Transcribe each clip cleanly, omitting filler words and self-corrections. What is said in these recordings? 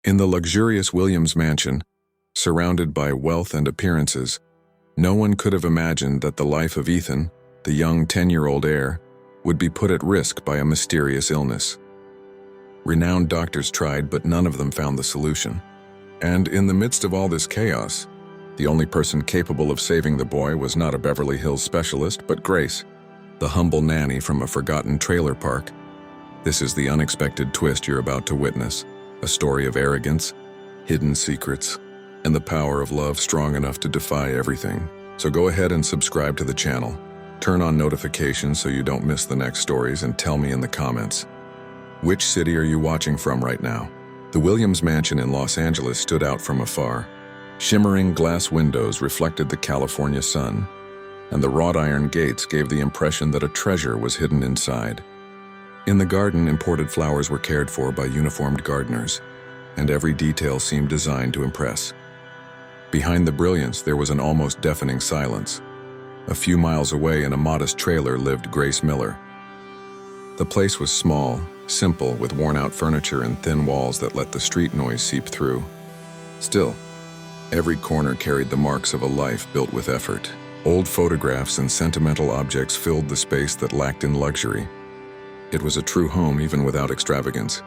In the luxurious Williams mansion, surrounded by wealth and appearances, no one could have imagined that the life of Ethan, the young 10-year-old heir, would be put at risk by a mysterious illness. Renowned doctors tried, but none of them found the solution. And in the midst of all this chaos, the only person capable of saving the boy was not a Beverly Hills specialist, but Grace, the humble nanny from a forgotten trailer park. This is the unexpected twist you're about to witness, a story of arrogance, hidden secrets, and the power of love strong enough to defy everything. So go ahead and subscribe to the channel. Turn on notifications so you don't miss the next stories, and tell me in the comments, which city are you watching from right now? The Williams Mansion in Los Angeles stood out from afar. Shimmering glass windows reflected the California sun, and the wrought iron gates gave the impression that a treasure was hidden inside. In the garden, imported flowers were cared for by uniformed gardeners, and every detail seemed designed to impress. Behind the brilliance, there was an almost deafening silence. A few miles away in a modest trailer lived Grace Miller. The place was small, simple, with worn-out furniture and thin walls that let the street noise seep through. Still, every corner carried the marks of a life built with effort. Old photographs and sentimental objects filled the space that lacked in luxury. It was a true home even without extravagance.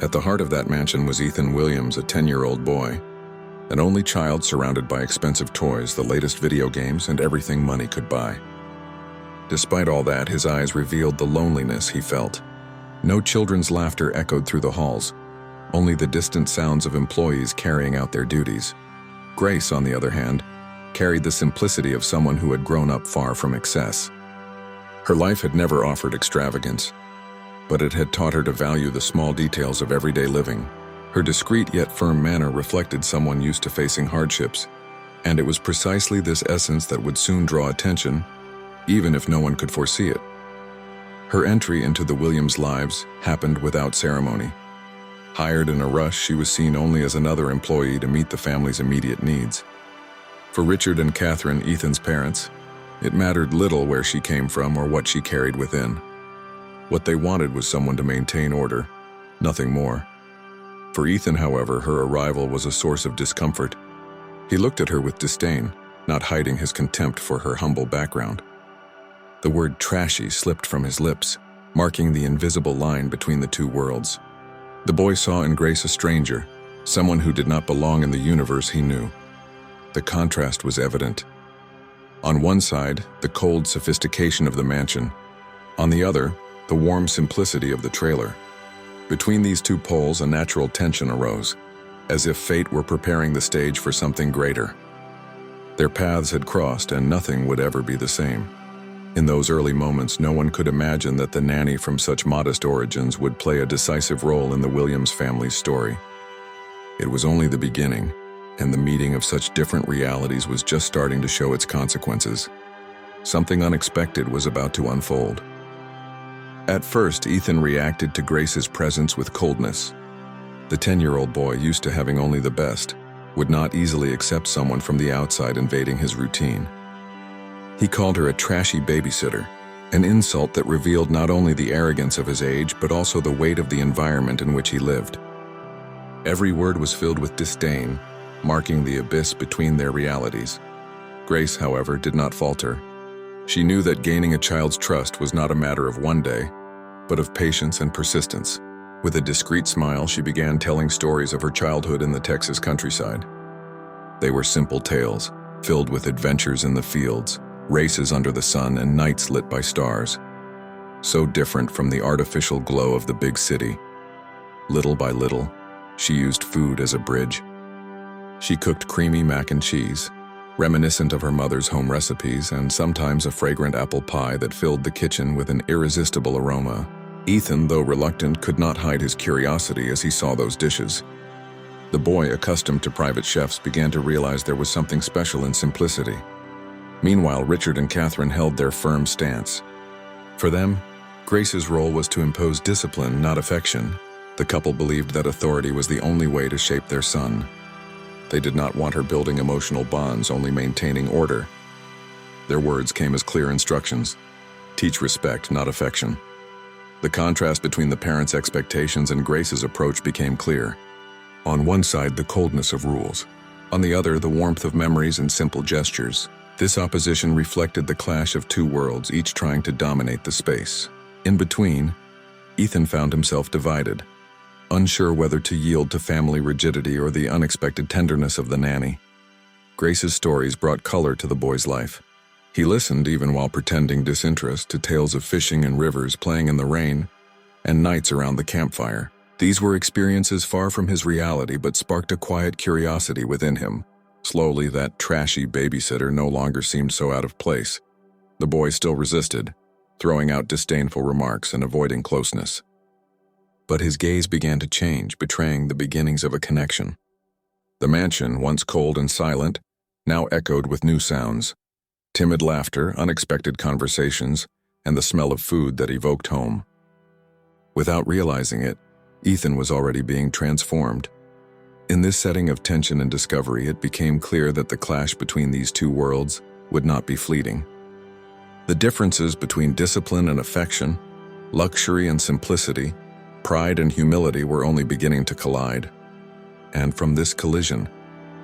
At the heart of that mansion was Ethan Williams, a 10-year-old boy, an only child surrounded by expensive toys, the latest video games, and everything money could buy. Despite all that, his eyes revealed the loneliness he felt. No children's laughter echoed through the halls, only the distant sounds of employees carrying out their duties. Grace, on the other hand, carried the simplicity of someone who had grown up far from excess. Her life had never offered extravagance, but it had taught her to value the small details of everyday living. Her discreet yet firm manner reflected someone used to facing hardships, and it was precisely this essence that would soon draw attention, even if no one could foresee it. Her entry into the Williams' lives happened without ceremony. Hired in a rush, she was seen only as another employee to meet the family's immediate needs. For Richard and Catherine, Ethan's parents, it mattered little where she came from or what she carried within. What they wanted was someone to maintain order, nothing more. For Ethan, however, her arrival was a source of discomfort. He looked at her with disdain, not hiding his contempt for her humble background. The word trashy slipped from his lips, marking the invisible line between the two worlds. The boy saw in Grace a stranger, someone who did not belong in the universe he knew. The contrast was evident. On one side, the cold sophistication of the mansion. On the other, the warm simplicity of the trailer. Between these two poles, a natural tension arose, as if fate were preparing the stage for something greater. Their paths had crossed, and nothing would ever be the same. In those early moments, no one could imagine that the nanny from such modest origins would play a decisive role in the Williams family's story. It was only the beginning, and the meeting of such different realities was just starting to show its consequences. Something unexpected was about to unfold. At first, Ethan reacted to Grace's presence with coldness. The 10-year-old boy, used to having only the best, would not easily accept someone from the outside invading his routine. He called her a trashy babysitter, an insult that revealed not only the arrogance of his age, but also the weight of the environment in which he lived. Every word was filled with disdain, marking the abyss between their realities. Grace, however, did not falter. She knew that gaining a child's trust was not a matter of one day, but of patience and persistence. With a discreet smile, she began telling stories of her childhood in the Texas countryside. They were simple tales, filled with adventures in the fields, races under the sun, and nights lit by stars. So different from the artificial glow of the big city. Little by little, she used food as a bridge. She cooked creamy mac and cheese, reminiscent of her mother's home recipes, and sometimes a fragrant apple pie that filled the kitchen with an irresistible aroma. Ethan, though reluctant, could not hide his curiosity as he saw those dishes. The boy, accustomed to private chefs, began to realize there was something special in simplicity. Meanwhile, Richard and Catherine held their firm stance. For them, Grace's role was to impose discipline, not affection. The couple believed that authority was the only way to shape their son. They did not want her building emotional bonds, only maintaining order. Their words came as clear instructions. Teach respect, not affection. The contrast between the parents' expectations and Grace's approach became clear. On one side, the coldness of rules. On the other, the warmth of memories and simple gestures. This opposition reflected the clash of two worlds, each trying to dominate the space. In between, Ethan found himself divided, unsure whether to yield to family rigidity or the unexpected tenderness of the nanny. Grace's stories brought color to the boy's life. He listened, even while pretending disinterest, to tales of fishing in rivers, playing in the rain, and nights around the campfire. These were experiences far from his reality, but sparked a quiet curiosity within him. Slowly, that trashy babysitter no longer seemed so out of place. The boy still resisted, throwing out disdainful remarks and avoiding closeness. But his gaze began to change, betraying the beginnings of a connection. The mansion, once cold and silent, now echoed with new sounds. Timid laughter, unexpected conversations, and the smell of food that evoked home. Without realizing it, Ethan was already being transformed. In this setting of tension and discovery, it became clear that the clash between these two worlds would not be fleeting. The differences between discipline and affection, luxury and simplicity, pride and humility were only beginning to collide. And from this collision,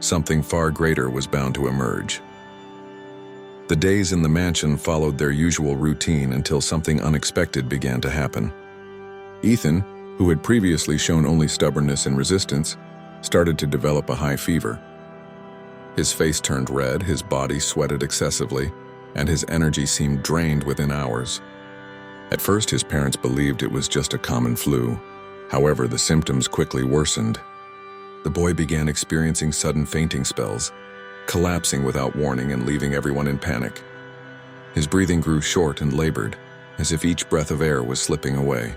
something far greater was bound to emerge. The days in the mansion followed their usual routine until something unexpected began to happen. Ethan, who had previously shown only stubbornness and resistance, started to develop a high fever. His face turned red, his body sweated excessively, and his energy seemed drained within hours. At first, his parents believed it was just a common flu. However, the symptoms quickly worsened. The boy began experiencing sudden fainting spells, collapsing without warning and leaving everyone in panic. His breathing grew short and labored, as if each breath of air was slipping away.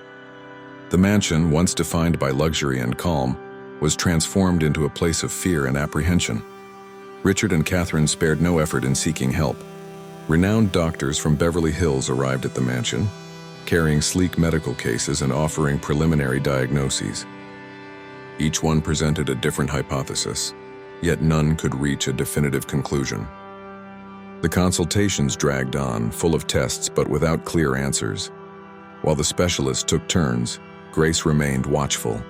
The mansion, once defined by luxury and calm, was transformed into a place of fear and apprehension. Richard and Catherine spared no effort in seeking help. Renowned doctors from Beverly Hills arrived at the mansion, carrying sleek medical cases and offering preliminary diagnoses. Each one presented a different hypothesis, yet none could reach a definitive conclusion. The consultations dragged on, full of tests but without clear answers. While the specialists took turns, Grace remained watchful.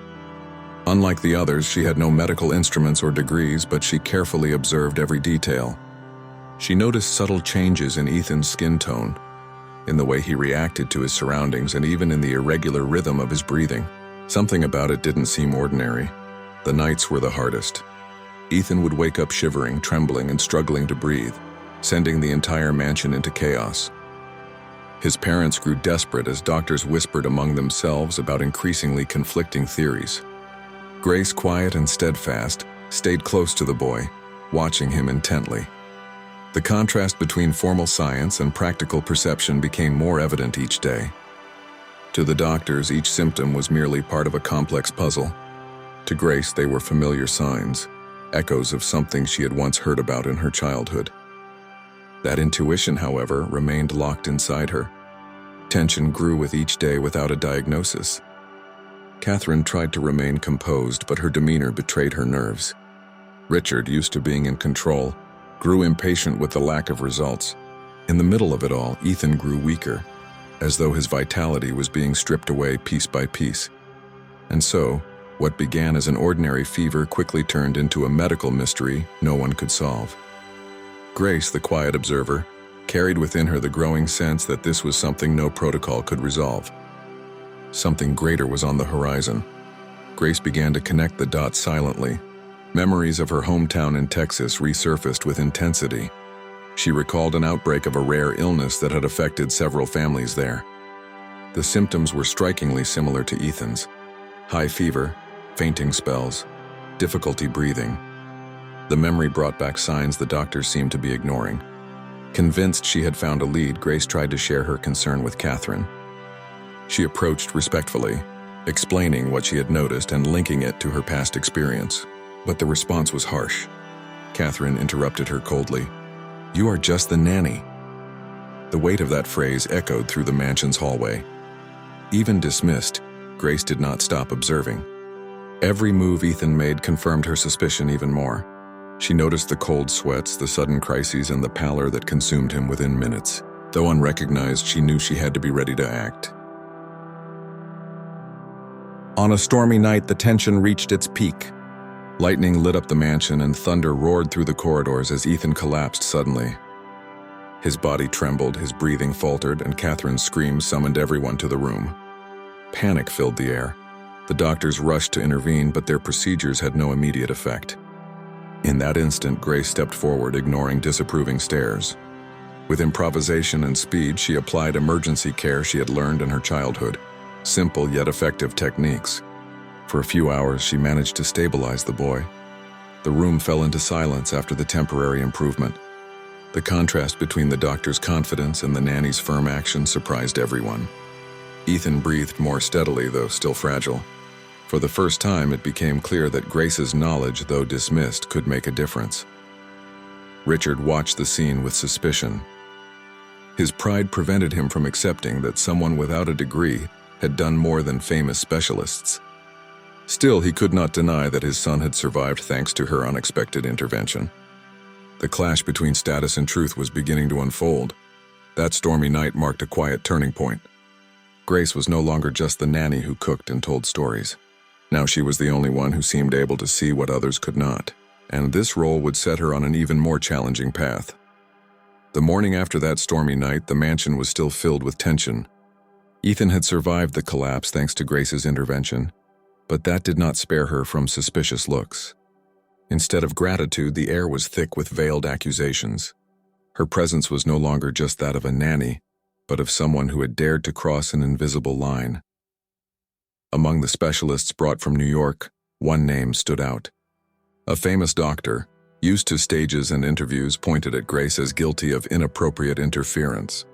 Unlike the others, she had no medical instruments or degrees, but she carefully observed every detail. She noticed subtle changes in Ethan's skin tone, in the way he reacted to his surroundings, and even in the irregular rhythm of his breathing. Something about it didn't seem ordinary. The nights were the hardest. Ethan would wake up shivering, trembling, and struggling to breathe, sending the entire mansion into chaos. His parents grew desperate as doctors whispered among themselves about increasingly conflicting theories. Grace, quiet and steadfast, stayed close to the boy, watching him intently. The contrast between formal science and practical perception became more evident each day. To the doctors, each symptom was merely part of a complex puzzle. To Grace, they were familiar signs, echoes of something she had once heard about in her childhood. That intuition, however, remained locked inside her. Tension grew with each day without a diagnosis. Catherine tried to remain composed, but her demeanor betrayed her nerves. Richard, used to being in control, grew impatient with the lack of results. In the middle of it all, Ethan grew weaker, as though his vitality was being stripped away piece by piece. And so, what began as an ordinary fever quickly turned into a medical mystery no one could solve. Grace, the quiet observer, carried within her the growing sense that this was something no protocol could resolve. Something greater was on the horizon. Grace began to connect the dots silently. Memories of her hometown in Texas resurfaced with intensity. She recalled an outbreak of a rare illness that had affected several families there. The symptoms were strikingly similar to Ethan's: high fever, fainting spells, difficulty breathing. The memory brought back signs the doctors seemed to be ignoring. Convinced she had found a lead, Grace tried to share her concern with Catherine. She approached respectfully, explaining what she had noticed and linking it to her past experience. But the response was harsh. Catherine interrupted her coldly. "You are just the nanny." The weight of that phrase echoed through the mansion's hallway. Even dismissed, Grace did not stop observing. Every move Ethan made confirmed her suspicion even more. She noticed the cold sweats, the sudden crises, and the pallor that consumed him within minutes. Though unrecognized, she knew she had to be ready to act. On a stormy night, the tension reached its peak. Lightning lit up the mansion and thunder roared through the corridors as Ethan collapsed suddenly. His body trembled, his breathing faltered, and Catherine's screams summoned everyone to the room. Panic filled the air. The doctors rushed to intervene, but their procedures had no immediate effect. In that instant, Grace stepped forward, ignoring disapproving stares. With improvisation and speed, she applied emergency care she had learned in her childhood, simple yet effective techniques. For a few hours, she managed to stabilize the boy. The room fell into silence after the temporary improvement. The contrast between the doctor's confidence and the nanny's firm action surprised everyone. Ethan breathed more steadily, though still fragile. For the first time, it became clear that Grace's knowledge, though dismissed, could make a difference. Richard watched the scene with suspicion. His pride prevented him from accepting that someone without a degree had done more than famous specialists. Still, he could not deny that his son had survived thanks to her unexpected intervention. The clash between status and truth was beginning to unfold. That stormy night marked a quiet turning point. Grace was no longer just the nanny who cooked and told stories. Now she was the only one who seemed able to see what others could not, and this role would set her on an even more challenging path. The morning after that stormy night, the mansion was still filled with tension. Ethan had survived the collapse thanks to Grace's intervention, but that did not spare her from suspicious looks. Instead of gratitude, the air was thick with veiled accusations. Her presence was no longer just that of a nanny, but of someone who had dared to cross an invisible line. Among the specialists brought from New York, one name stood out. A famous doctor, used to stages and interviews, pointed at Grace as guilty of inappropriate interference.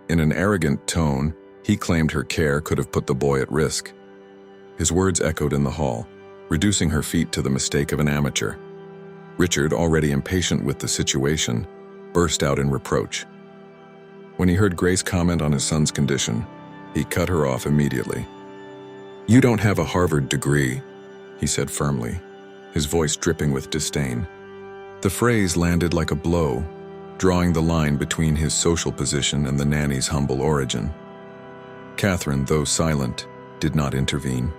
In an arrogant tone, he claimed her care could have put the boy at risk. His words echoed in the hall, reducing her feat to the mistake of an amateur. Richard, already impatient with the situation, burst out in reproach. When he heard Grace comment on his son's condition, he cut her off immediately. "You don't have a Harvard degree," he said firmly, his voice dripping with disdain. The phrase landed like a blow, drawing the line between his social position and the nanny's humble origin. Catherine, though silent, did not intervene.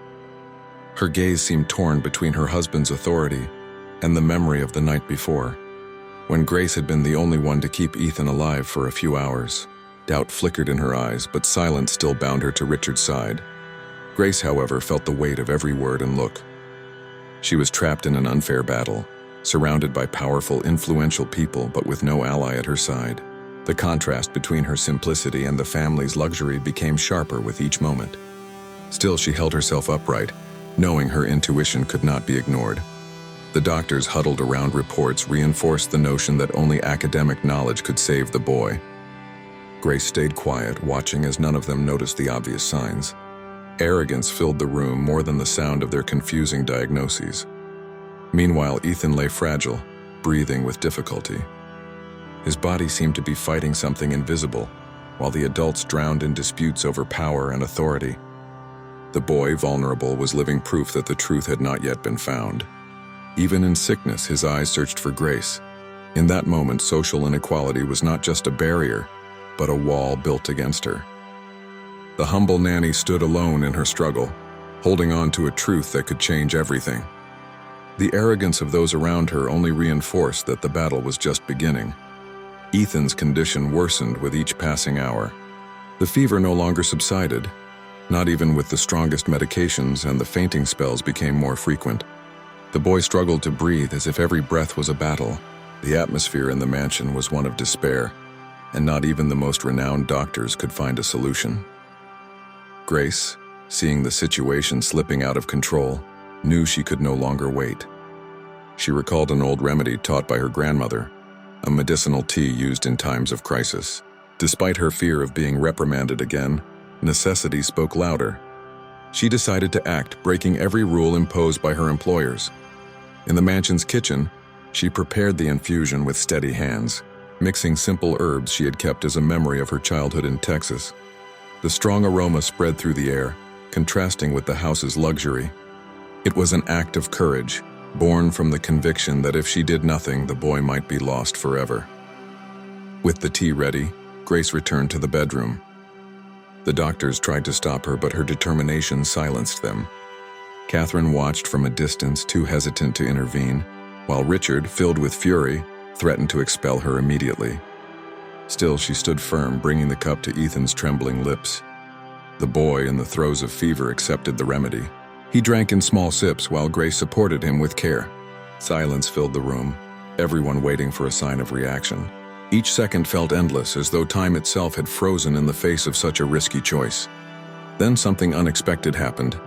Her gaze seemed torn between her husband's authority and the memory of the night before, when Grace had been the only one to keep Ethan alive for a few hours. Doubt flickered in her eyes, but silence still bound her to Richard's side. Grace, however, felt the weight of every word and look. She was trapped in an unfair battle, surrounded by powerful, influential people, but with no ally at her side. The contrast between her simplicity and the family's luxury became sharper with each moment. Still, she held herself upright, knowing her intuition could not be ignored. The doctors huddled around reports reinforced the notion that only academic knowledge could save the boy. Grace stayed quiet, watching as none of them noticed the obvious signs. Arrogance filled the room more than the sound of their confusing diagnoses. Meanwhile, Ethan lay fragile, breathing with difficulty. His body seemed to be fighting something invisible, while the adults drowned in disputes over power and authority. The boy, vulnerable, was living proof that the truth had not yet been found. Even in sickness, his eyes searched for Grace. In that moment, social inequality was not just a barrier, but a wall built against her. The humble nanny stood alone in her struggle, holding on to a truth that could change everything. The arrogance of those around her only reinforced that the battle was just beginning. Ethan's condition worsened with each passing hour. The fever no longer subsided, not even with the strongest medications, and the fainting spells became more frequent. The boy struggled to breathe as if every breath was a battle. The atmosphere in the mansion was one of despair, and not even the most renowned doctors could find a solution. Grace, seeing the situation slipping out of control, knew she could no longer wait. She recalled an old remedy taught by her grandmother, a medicinal tea used in times of crisis. Despite her fear of being reprimanded again, necessity spoke louder. She decided to act, breaking every rule imposed by her employers. In the mansion's kitchen, she prepared the infusion with steady hands, mixing simple herbs she had kept as a memory of her childhood in Texas. The strong aroma spread through the air, contrasting with the house's luxury. It was an act of courage, born from the conviction that if she did nothing, the boy might be lost forever. With the tea ready, Grace returned to the bedroom. The doctors tried to stop her, but her determination silenced them. Catherine watched from a distance, too hesitant to intervene, while Richard, filled with fury, threatened to expel her immediately. Still, she stood firm, bringing the cup to Ethan's trembling lips. The boy, in the throes of fever, accepted the remedy. He drank in small sips while Grace supported him with care. Silence filled the room, everyone waiting for a sign of reaction. Each second felt endless, as though time itself had frozen in the face of such a risky choice. Then something unexpected happened.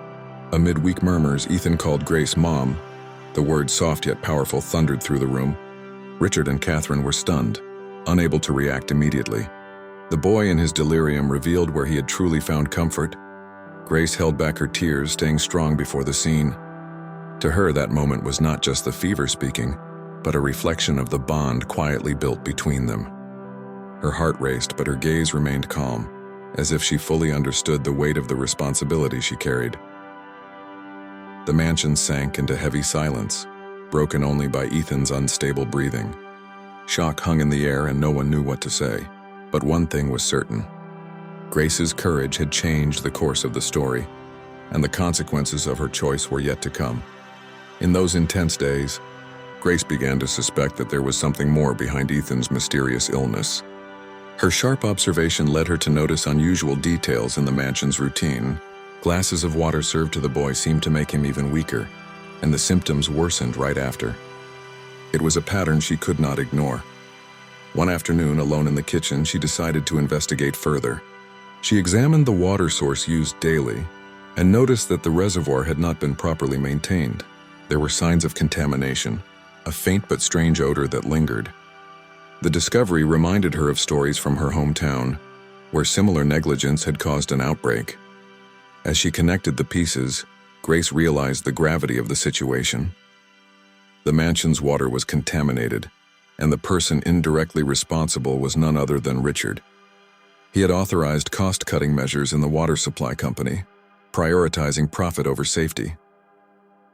Amid weak murmurs, Ethan called Grace Mom. The words, soft yet powerful, thundered through the room. Richard and Catherine were stunned, unable to react immediately. The boy in his delirium revealed where he had truly found comfort. Grace held back her tears, staying strong before the scene. To her, that moment was not just the fever speaking, but a reflection of the bond quietly built between them. Her heart raced, but her gaze remained calm, as if she fully understood the weight of the responsibility she carried. The mansion sank into heavy silence, broken only by Ethan's unstable breathing. Shock hung in the air and no one knew what to say. But one thing was certain. Grace's courage had changed the course of the story, and the consequences of her choice were yet to come. In those intense days, Grace began to suspect that there was something more behind Ethan's mysterious illness. Her sharp observation led her to notice unusual details in the mansion's routine. Glasses of water served to the boy seemed to make him even weaker, and the symptoms worsened right after. It was a pattern she could not ignore. One afternoon, alone in the kitchen, she decided to investigate further. She examined the water source used daily and noticed that the reservoir had not been properly maintained. There were signs of contamination, a faint but strange odor that lingered. The discovery reminded her of stories from her hometown, where similar negligence had caused an outbreak. As she connected the pieces, Grace realized the gravity of the situation. The mansion's water was contaminated, and the person indirectly responsible was none other than Richard. He had authorized cost-cutting measures in the water supply company, prioritizing profit over safety.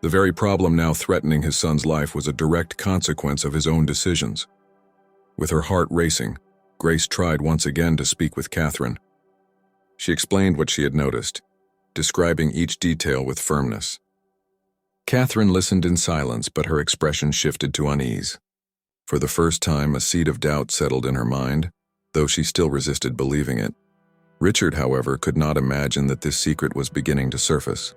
The very problem now threatening his son's life was a direct consequence of his own decisions. With her heart racing, Grace tried once again to speak with Catherine. She explained what she had noticed, describing each detail with firmness. Catherine listened in silence, but her expression shifted to unease. For the first time, a seed of doubt settled in her mind, though she still resisted believing it. Richard, however, could not imagine that this secret was beginning to surface.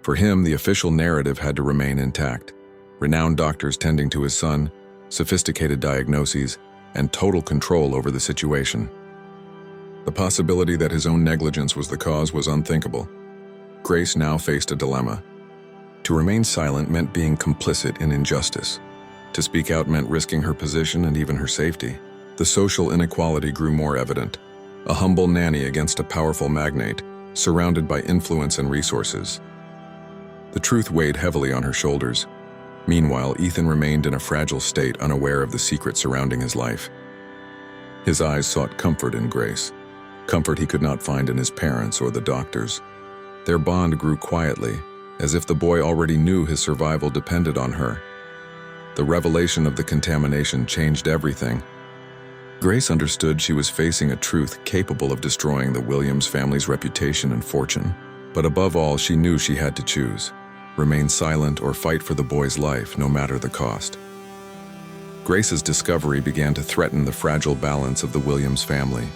For him, the official narrative had to remain intact. Renowned doctors tending to his son, sophisticated diagnoses, and total control over the situation. The possibility that his own negligence was the cause was unthinkable. Grace now faced a dilemma. To remain silent meant being complicit in injustice. To speak out meant risking her position and even her safety. The social inequality grew more evident. A humble nanny against a powerful magnate, surrounded by influence and resources. The truth weighed heavily on her shoulders. Meanwhile, Ethan remained in a fragile state, unaware of the secret surrounding his life. His eyes sought comfort in Grace, comfort he could not find in his parents or the doctors. Their bond grew quietly, as if the boy already knew his survival depended on her. The revelation of the contamination changed everything. Grace understood she was facing a truth capable of destroying the Williams family's reputation and fortune. But above all, she knew she had to choose: remain silent or fight for the boy's life, no matter the cost. Grace's discovery began to threaten the fragile balance of the Williams family.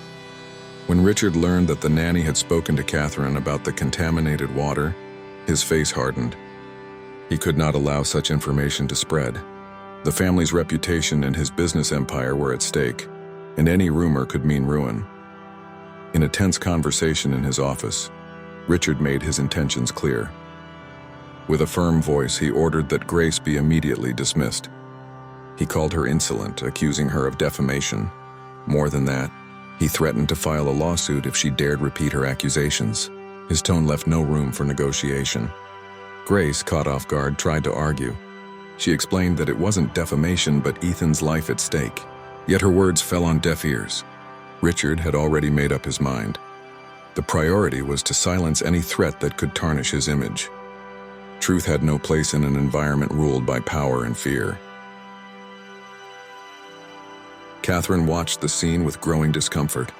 When Richard learned that the nanny had spoken to Catherine about the contaminated water, his face hardened. He could not allow such information to spread. The family's reputation and his business empire were at stake, and any rumor could mean ruin. In a tense conversation in his office, Richard made his intentions clear. With a firm voice, he ordered that Grace be immediately dismissed. He called her insolent, accusing her of defamation. More than that, he threatened to file a lawsuit if she dared repeat her accusations. His tone left no room for negotiation. Grace, caught off guard, tried to argue. She explained that it wasn't defamation but Ethan's life at stake. Yet her words fell on deaf ears. Richard had already made up his mind. The priority was to silence any threat that could tarnish his image. Truth had no place in an environment ruled by power and fear. Catherine watched the scene with growing discomfort.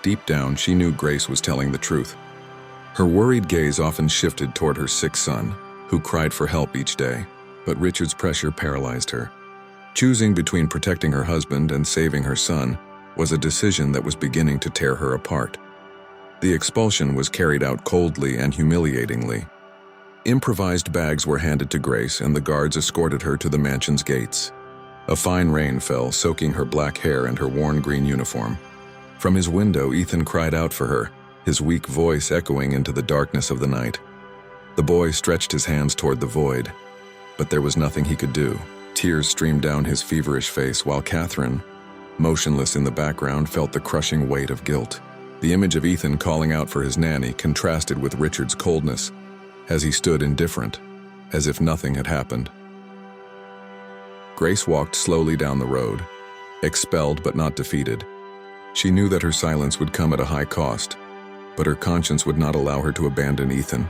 Deep down, she knew Grace was telling the truth. Her worried gaze often shifted toward her sick son, who cried for help each day, but Richard's pressure paralyzed her. Choosing between protecting her husband and saving her son was a decision that was beginning to tear her apart. The expulsion was carried out coldly and humiliatingly. Improvised bags were handed to Grace, and the guards escorted her to the mansion's gates. A fine rain fell, soaking her black hair and her worn green uniform. From his window, Ethan cried out for her, his weak voice echoing into the darkness of the night. The boy stretched his hands toward the void, but there was nothing he could do. Tears streamed down his feverish face, while Catherine, motionless in the background, felt the crushing weight of guilt. The image of Ethan calling out for his nanny contrasted with Richard's coldness, as he stood indifferent, as if nothing had happened. Grace walked slowly down the road, expelled but not defeated. She knew that her silence would come at a high cost, but her conscience would not allow her to abandon Ethan.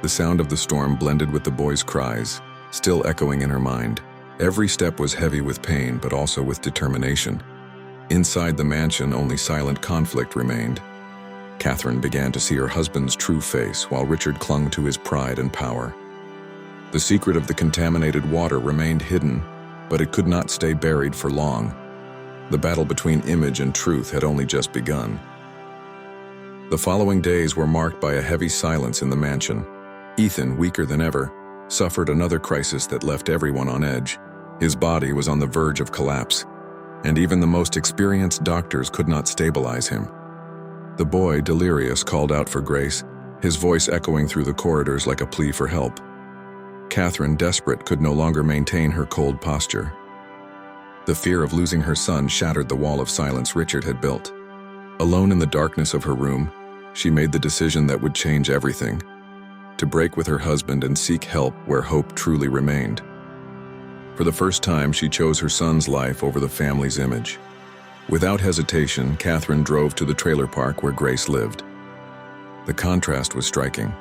The sound of the storm blended with the boy's cries, still echoing in her mind. Every step was heavy with pain, but also with determination. Inside the mansion, only silent conflict remained. Catherine began to see her husband's true face, while Richard clung to his pride and power. The secret of the contaminated water remained hidden, but it could not stay buried for long. The battle between image and truth had only just begun. The following days were marked by a heavy silence in the mansion. Ethan, weaker than ever, suffered another crisis that left everyone on edge. His body was on the verge of collapse, and even the most experienced doctors could not stabilize him. The boy, delirious, called out for Grace, his voice echoing through the corridors like a plea for help. Catherine, desperate, could no longer maintain her cold posture. The fear of losing her son shattered the wall of silence Richard had built. Alone in the darkness of her room, she made the decision that would change everything: to break with her husband and seek help where hope truly remained. For the first time, she chose her son's life over the family's image. Without hesitation, Catherine drove to the trailer park where Grace lived. The contrast was striking.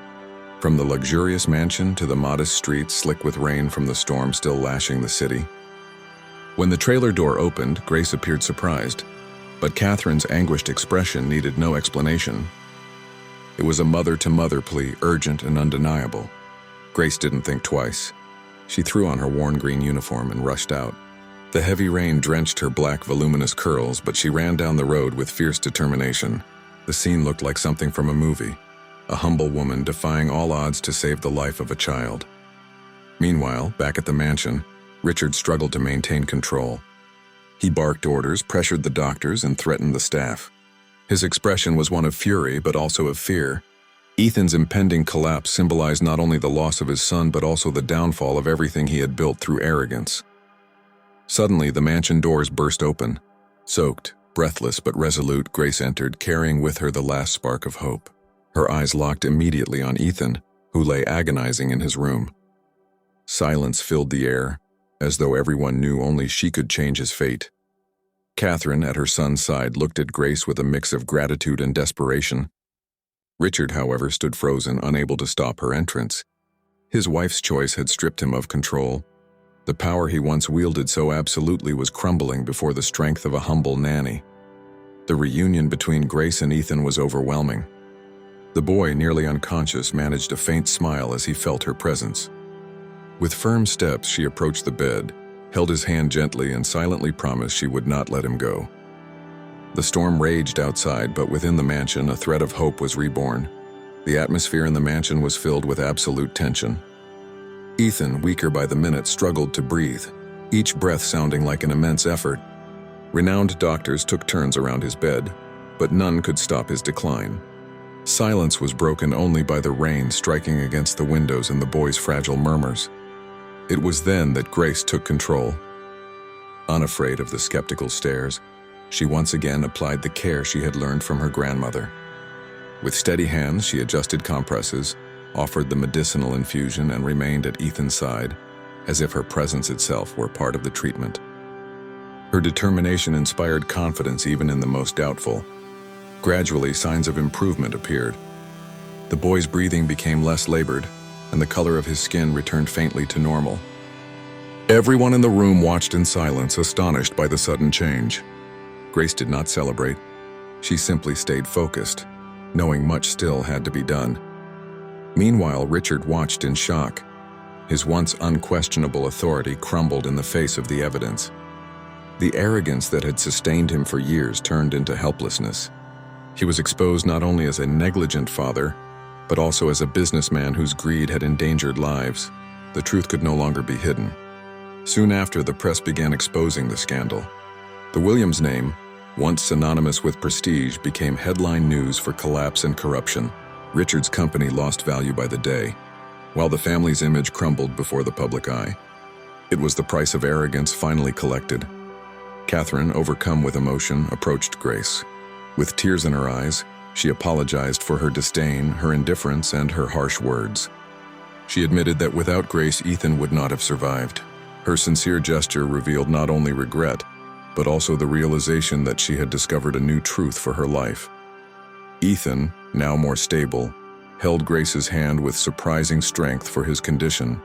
From the luxurious mansion to the modest streets slick with rain from the storm still lashing the city. When the trailer door opened, Grace appeared surprised, but Catherine's anguished expression needed no explanation. It was a mother-to-mother plea, urgent and undeniable. Grace didn't think twice. She threw on her worn green uniform and rushed out. The heavy rain drenched her black, voluminous curls, but she ran down the road with fierce determination. The scene looked like something from a movie, a humble woman defying all odds to save the life of a child. Meanwhile, back at the mansion, Richard struggled to maintain control. He barked orders, pressured the doctors, and threatened the staff. His expression was one of fury, but also of fear. Ethan's impending collapse symbolized not only the loss of his son, but also the downfall of everything he had built through arrogance. Suddenly, the mansion doors burst open. Soaked, breathless but resolute, Grace entered, carrying with her the last spark of hope. Her eyes locked immediately on Ethan, who lay agonizing in his room. Silence filled the air, as though everyone knew only she could change his fate. Catherine, at her son's side, looked at Grace with a mix of gratitude and desperation. Richard, however, stood frozen, unable to stop her entrance. His wife's choice had stripped him of control. The power he once wielded so absolutely was crumbling before the strength of a humble nanny. The reunion between Grace and Ethan was overwhelming. The boy, nearly unconscious, managed a faint smile as he felt her presence. With firm steps, she approached the bed, held his hand gently, and silently promised she would not let him go. The storm raged outside, but within the mansion, a thread of hope was reborn. The atmosphere in the mansion was filled with absolute tension. Ethan, weaker by the minute, struggled to breathe, each breath sounding like an immense effort. Renowned doctors took turns around his bed, but none could stop his decline. Silence was broken only by the rain striking against the windows and the boy's fragile murmurs. It was then that Grace took control. Unafraid of the skeptical stares, she once again applied the care she had learned from her grandmother. With steady hands, she adjusted compresses, offered the medicinal infusion, and remained at Ethan's side, as if her presence itself were part of the treatment. Her determination inspired confidence even in the most doubtful. Gradually, signs of improvement appeared. The boy's breathing became less labored, and the color of his skin returned faintly to normal. Everyone in the room watched in silence, astonished by the sudden change. Grace did not celebrate. She simply stayed focused. knowing much still had to be done. Meanwhile, Richard watched in shock. His once unquestionable authority crumbled in the face of the evidence. The arrogance that had sustained him for years turned into helplessness. He was exposed not only as a negligent father, but also as a businessman whose greed had endangered lives. The truth could no longer be hidden. Soon after, the press began exposing the scandal. The Williams name, once synonymous with prestige, became headline news for collapse and corruption. Richard's company lost value by the day, while the family's image crumbled before the public eye. It was the price of arrogance finally collected. Catherine, overcome with emotion, approached Grace. With tears in her eyes, she apologized for her disdain, her indifference, and her harsh words. She admitted that without Grace, Ethan would not have survived. Her sincere gesture revealed not only regret, but also the realization that she had discovered a new truth for her life. Ethan, now more stable, held Grace's hand with surprising strength for his condition.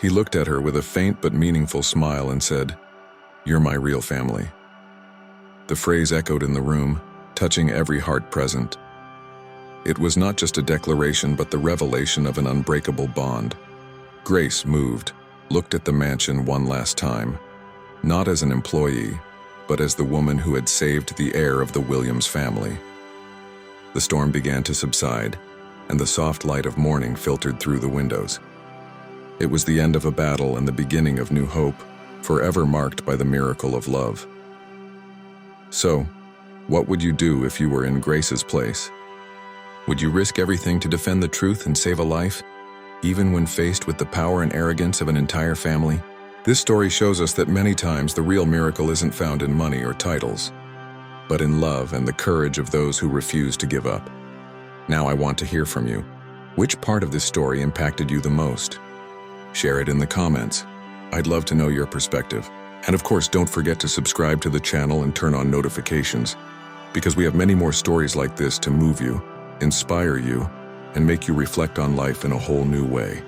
He looked at her with a faint but meaningful smile and said, "You're my real family." The phrase echoed in the room, touching every heart present. It was not just a declaration, but the revelation of an unbreakable bond. Grace, moved, looked at the mansion one last time, not as an employee, but as the woman who had saved the heir of the Williams family. The storm began to subside, and the soft light of morning filtered through the windows. It was the end of a battle and the beginning of new hope, forever marked by the miracle of love. So, what would you do if you were in Grace's place? Would you risk everything to defend the truth and save a life, even when faced with the power and arrogance of an entire family? This story shows us that many times the real miracle isn't found in money or titles, but in love and the courage of those who refuse to give up. Now I want to hear from you. Which part of this story impacted you the most? Share it in the comments. I'd love to know your perspective. And of course, don't forget to subscribe to the channel and turn on notifications, because we have many more stories like this to move you, inspire you, and make you reflect on life in a whole new way.